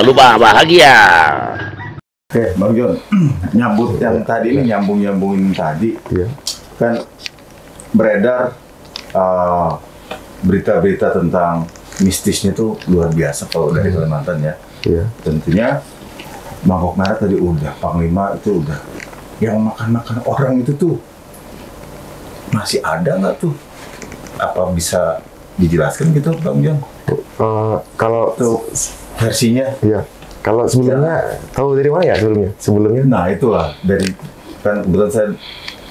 selalu bahagia. Oke, Bang Jon, nyambut yang tadi ini nyambungin tadi, kan beredar berita-berita tentang mistisnya tuh luar biasa kalau dari Kalimantan ya. Tentunya mangkok merah tadi udah, Panglima itu udah, yang makan-makan orang itu tuh masih ada nggak tuh? Apa bisa dijelaskan gitu, Bang Jon? Kalau tuh versinya? Iya. Kalau sebelumnya tahu dari mana ya sebelumnya? Nah itulah dari kan kebetulan saya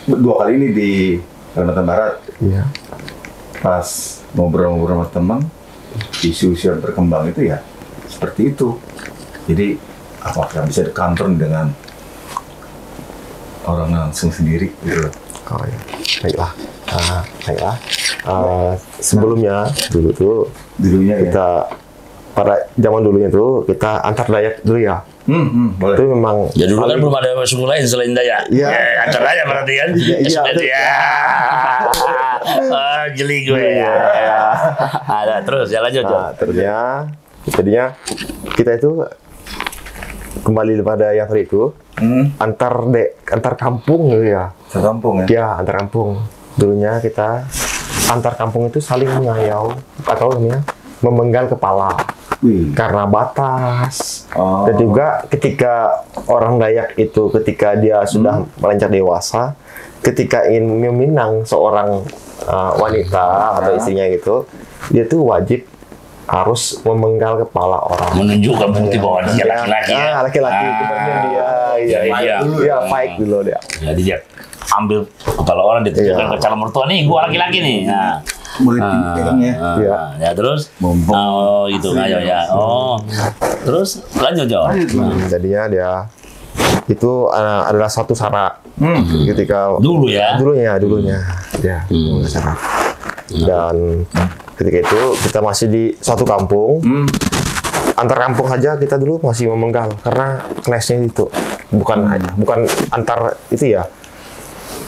2 kali ini di Kalimantan Barat. Iya. Pas ngobrol-ngobrol sama teman, isu-isu yang berkembang itu ya seperti itu. Jadi apakah bisa dikanton dengan orang langsung sendiri gitu? Oh ya, baiklah. Sebelumnya dulunya kita pada zaman dulunya tuh kita antar Dayak dulu ya. Boleh. Itu memang. Ya dulu kan belum ada suku lain selain Dayak. Iya. Antar Dayak berarti kan. Jeli gue ya. Ada terus ya lanjut. Jadinya kita itu kembali pada yang tadi itu antar kampung gitu ya. Antar kampung ya? Ya, antar kampung. Dulunya kita antar kampung itu saling mengayau atau namanya memenggal kepala karena batas. Dan juga ketika orang Dayak itu ketika dia sudah melanjut dewasa, ketika ingin meminang seorang wanita atau istrinya gitu, dia tuh wajib harus memenggal kepala orang, menunjukkan bukti bahwa dia laki-laki. Laki-laki dia fight dulu dia. Jadi dia ambil kepala orang ditunjukkan ke calon mertua, nih gua laki-laki nih. Nah, boleh pegangnya. Ya terus itu ayo ya. Terus lanjut Jo. Jadinya dia itu adalah satu syarat ketika dulunya ya syarat. Dan ketika itu kita masih di suatu kampung, antar kampung saja kita dulu masih memenggal karena kelasnya itu bukan antar itu ya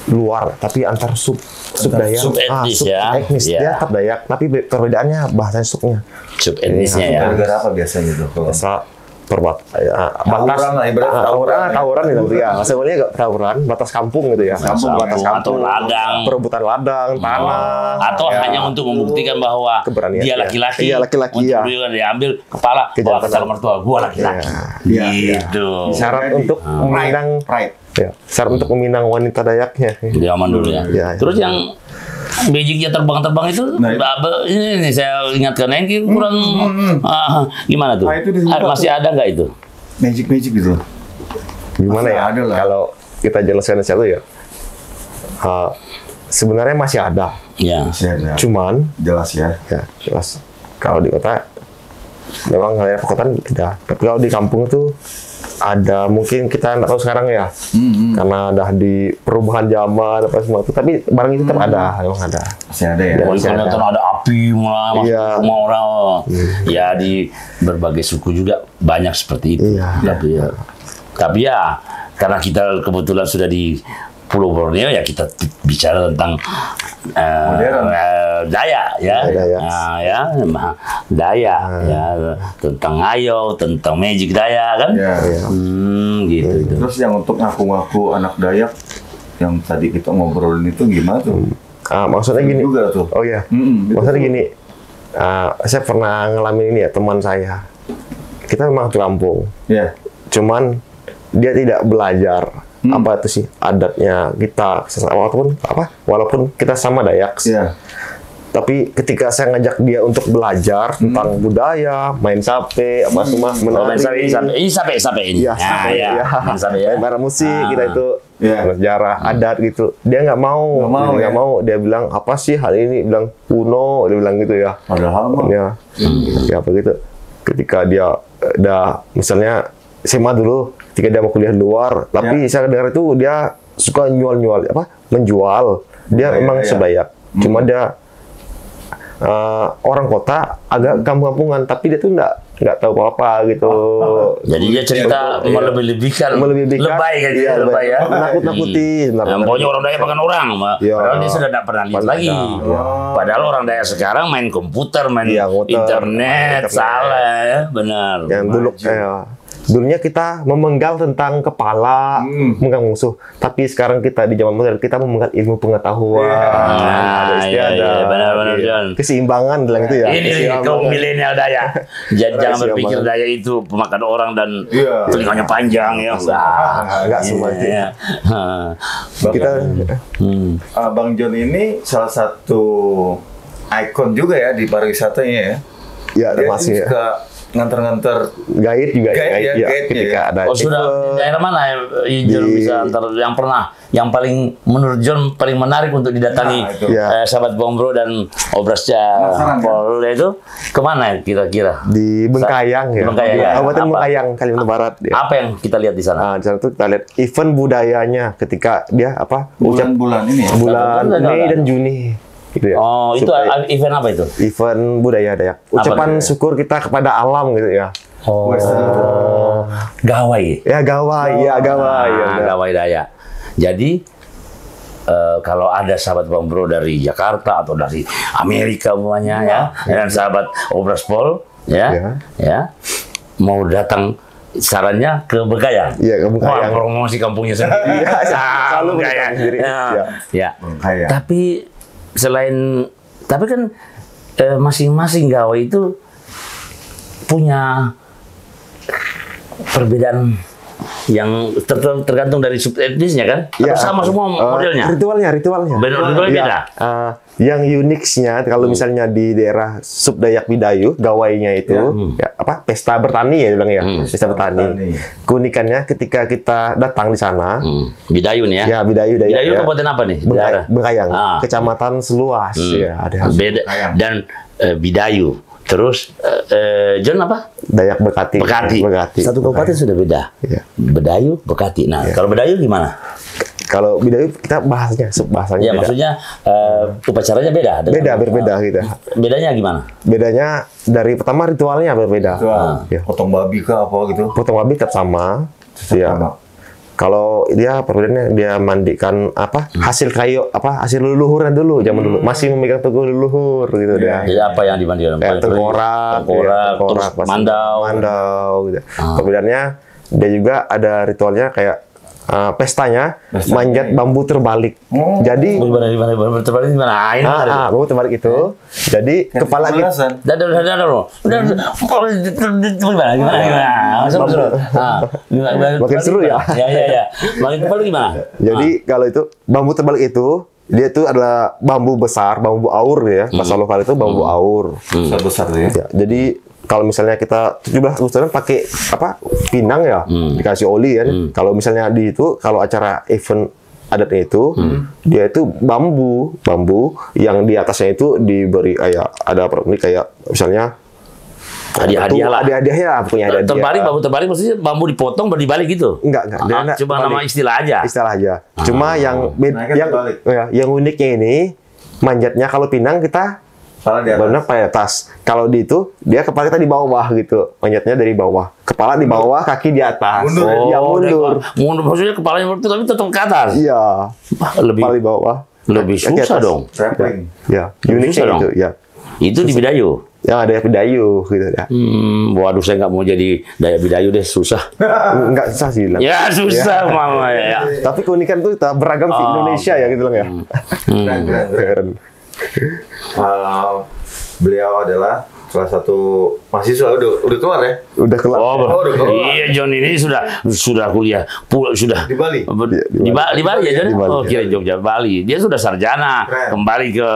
luar, tapi antar sub Dayak, etnis etnis dia tetap Dayak, tapi perbedaannya bahasa subnya. Sub etnisnya ya. Gara-gara apa biasanya tuh? Biasa tawuran gitu ya. Sebenarnya tawuran batas kampung gitu ya. Batas kampung, ladang, perebutan ladang, tanah. Atau hanya untuk membuktikan bahwa dia laki-laki. Iya, laki-laki. Untuk diambil kepala bawa ke calon mertua, gua laki-laki. Gitu. Syarat untuk meminang syarat untuk meminang wanita Dayaknya. Zaman dulu ya. Terus yang magicnya terbang-terbang itu, ini saya ingatkan ini kurang gimana tuh? Masih ada nggak itu? Magic gitu. Gimana ya? Ada lah. Kalau kita jelaskan satu ya, sebenarnya masih ada. Ya. Masih ada. Cuman jelas ya. Ya jelas. Kalau di kota memang hal yang perkotaan tidak. Tapi kalau di kampung itu ada, mungkin kita nggak tahu sekarang ya, karena ada di perubahan zaman apa semua itu, tapi barang itu tetap ada, memang ada. Masih ada ya. Masih ada api mulai masuk rumah orang. Ya di berbagai suku juga banyak seperti itu. Tapi ya karena kita kebetulan sudah di Pulau Borneo ya, kita bicara tentang Dayak ya, Dayak ya, tentang ayo, tentang magic Dayak kan, gitu. Terus yang untuk ngaku-ngaku anak Dayak yang tadi kita ngobrolin itu gimana tuh? Maksudnya gini juga tuh. Oh iya, maksudnya gini, saya pernah ngalamin ini ya, teman saya, kita memang satu kampung, cuman dia tidak belajar apa itu sih adatnya kita walaupun kita sama Dayak, tapi ketika saya ngajak dia untuk belajar tentang budaya, main sape, apa semua, menari, barang musik kita itu, sejarah adat gitu, dia nggak mau, dia bilang apa sih hal ini, bilang kuno, dia bilang gitu ya. Padahal ya begitu. Ketika dia udah misalnya SMA dulu, ketika dia mau kuliah di luar, tapi saya dengar itu dia suka menjual. Dia memang Dayak, cuma dia orang kota agak kampung-kampungan, tapi dia tuh nggak tahu apa-apa gitu. Jadi dia cerita melebih-lebihkan, lebay kan dia, lebay ya. Nakut-nakuti. Pokoknya orang Dayak makan orang, padahal dia sudah tidak pernah lihat lagi. Padahal orang Dayak sekarang main komputer, main internet, salah ya, benar. Yang dulu dulunya kita memenggal tentang kepala, memenggal musuh. Tapi sekarang kita di zaman modern kita memenggal ilmu pengetahuan. Benar-benar John. Keseimbangan bilang itu ya. Ini kaum milenial Dayak. Jangan berpikir Dayak itu pemakan orang dan telinganya panjang ya. Enggak semua itu. Kita Bang John ini salah satu ikon juga ya di pariwisatanya ya. Ya, termasuk ya. Nganter-nganter guide juga ketika ada sudah di daerah mana John bisa antar yang paling menurut John paling menarik untuk didatangi sahabat Bombro dan Obrasca Pol itu kemana kira-kira? Di Bengkayang ya. Kabupaten Bengkayang, Kalimantan Barat. Apa yang kita lihat di sana? Di sana tuh kita lihat event budayanya ketika dia bulan ini ya? Bulan Mei dan Juni. Gitu ya. Oh, itu event apa itu? Event budaya Dayak. Ucapan syukur kita kepada alam gitu ya. Gawai. Ya, gawai. Gawai Dayak. Jadi kalau ada sahabat Bombro dari Jakarta atau dari Amerika umpamanya ya, dan sahabat Obraspol ya, mau datang sarannya ke Bengkayang. Iya, ke Bengkayang. Promosi kampungnya sendiri. Selalu Bengkayang sendiri. Tapi kan masing-masing gawai itu punya perbedaan yang tergantung dari subetnisnya kan? Atau sama semua modelnya? Ritualnya. Ritualnya beda. Yang uniknya kalau misalnya di daerah sub Dayak Bidayu, gawainya itu pesta bertani ya bilang ya, pesta bertani. Keunikannya ketika kita datang di sana, Bidayu nih ya. Ya, Bidayu Dayak. Bidayu kabupaten apa nih? Bengkayang, Kecamatan Seluas ya, ada. Beda dan Bidayu. Terus John apa? Dayak Bekati. Satu kabupaten sudah beda. Bedayu, Bekati. Nah, kalau Bedayu gimana? Kalau Bidayu kita bahasanya ya, beda. Maksudnya upacaranya beda. Berbeda gitu. Bedanya gimana? Bedanya dari pertama ritualnya berbeda. Potong babi ke apa gitu? Potong babi tetap sama. Kalau dia perbedaannya dia mandikan hasil hasil leluhuran dulu zaman dulu masih memegang teguh leluhur gitu dia. Jadi apa yang dimandikan? Tengkorak, mandau gitu. Perbedaannya dia juga ada ritualnya kayak pestanya manjat bambu terbalik. Jadi bambu terbalik gimana? Bambu terbalik itu. Jadi kepala kita makin seru ya. Makin terbalik gimana? Jadi kalau itu bambu terbalik itu dia itu adalah bambu besar, bambu aur ya. Bahasa lokal itu bambu aur. Besar ya. Jadi kalau misalnya kita 17 Agustusan pakai pinang ya, dikasih oli kan. Kalau misalnya kalau acara event adatnya itu, dia itu bambu yang di atasnya itu diberi kayak ada kayak misalnya hadiah lah. Hadiah punya hadiah. Bambu terbalik maksudnya bambu dipotong baru dibalik gitu. Enggak. Cuma nama istilah aja. Cuma yang uniknya ini manjatnya kalau pinang kita benar pada atas. Kalau di itu dia kepala kita di bawah gitu. Manjatnya dari bawah. Kepala di bawah, kaki di atas. Mundur. Maksudnya kepalanya mundur tapi tetap ke atas. Iya. Kepala di bawah. Lebih susah dong. Ya, uniknya itu ya. Itu di Bidayu. Ya, ada Bidayu gitu ya. Waduh, saya nggak mau jadi Dayak Bidayu deh, susah. Nggak susah sih. Ya, susah mama ya. Tapi keunikan tuh beragam di Indonesia ya gitu ya. Keren. Beliau adalah salah satu mahasiswa udah keluar ya? Udah keluar. Udah keluar. Iya, John ini sudah kuliah, sudah di Bali. Di Bali ya, John. Oh, kira Jogja, Bali. Dia sudah sarjana, kembali ke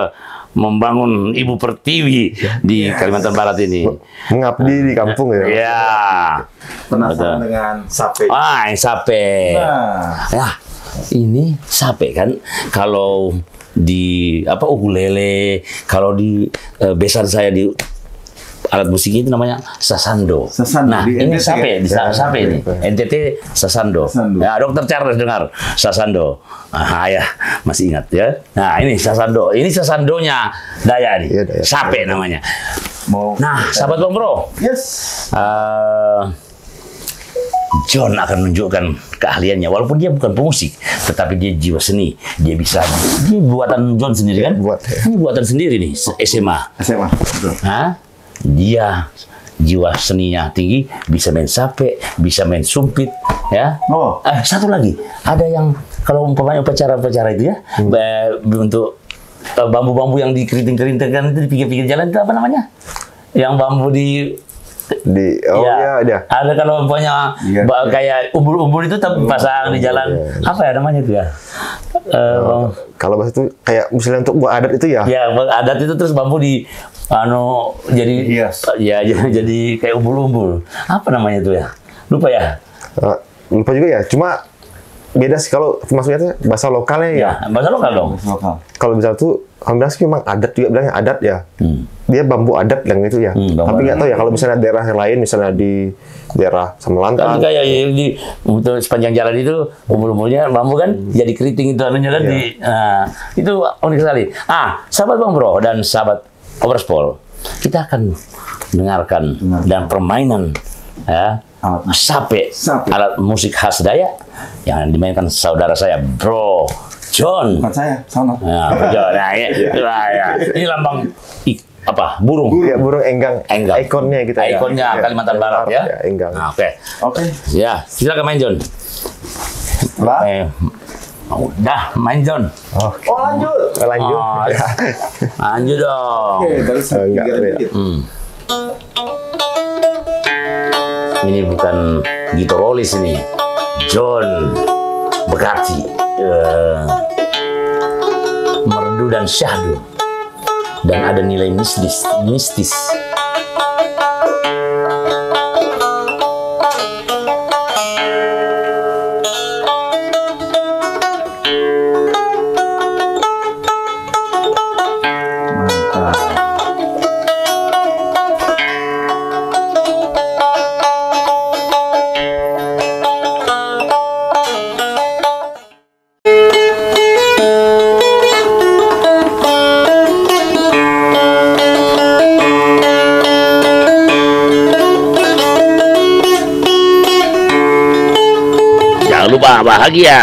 membangun Ibu Pertiwi di Kalimantan Barat ini. Mengabdi di kampung ya. Iya. Penasaran dengan sape. Sape. Ya, ini sape kan kalau di ukulele, kalau di besan saya di alat musik itu namanya sasando. Nah, ini sape, sape ini. NTT sasando. Ya, Dokter Charles dengar sasando. Ya, masih ingat ya. Nah, ini sasando. Ini sasandonya Dayak nih. Sape namanya. Nah, sahabat Bang Bro. Yes. John akan menunjukkan keahliannya, walaupun dia bukan pemusik, tetapi dia jiwa seni. Dia bisa, ini buatan John sendiri kan? Ini buatan sendiri nih, SMA. SMA, betul. Hah? Dia jiwa seninya tinggi, bisa main sape, bisa main sumpit, ya. Oh. Satu lagi, ada yang kalau umpamanya upacara-upacara itu ya, untuk bambu-bambu yang dikeriting-keringkan itu di pinggir-pinggir jalan itu apa namanya? Yang bambu ya, ada kalau umpamanya kayak umbul-umbul itu pasang di jalan, apa ya namanya itu ya? Kalau bahasa itu kayak misalnya untuk buat adat itu ya? Ya, buat adat itu terus bambu di jadi hias. Ya, jadi kayak umbul-umbul. Apa namanya itu ya? Lupa ya? Lupa juga ya. Cuma beda sih kalau maksudnya bahasa lokalnya ya. Bahasa lokal dong. Kalau misalnya tuh alhamdulillah sih memang adat juga bilangnya adat ya. Dia bambu adat yang itu ya. Tapi nggak tahu ya kalau misalnya daerah yang lain, misalnya di daerah Samelantan. Kan kayak di untuk sepanjang jalan itu umbul-umbulnya bambu kan jadi keriting itu anunya kan itu unik sekali. Sahabat Bang Bro dan sahabat Overspol, kita akan dengarkan dan permainan sape, alat musik khas Dayak yang dimainkan saudara saya Bro John. Bukan saya, sama. John. Ini lambang apa? Burung. Ya, burung enggang. Ikonnya gitu ya. Ikonnya Kalimantan Barat ya. Enggang. Oke. Ya, silakan main John. Udah, main John. Lanjut. Lanjut dong. Oke, terus dikit. Ini bukan gitarolis ini, John Bekati, merdu dan syahdu, dan ada nilai mistis. Jangan lupa bahagia.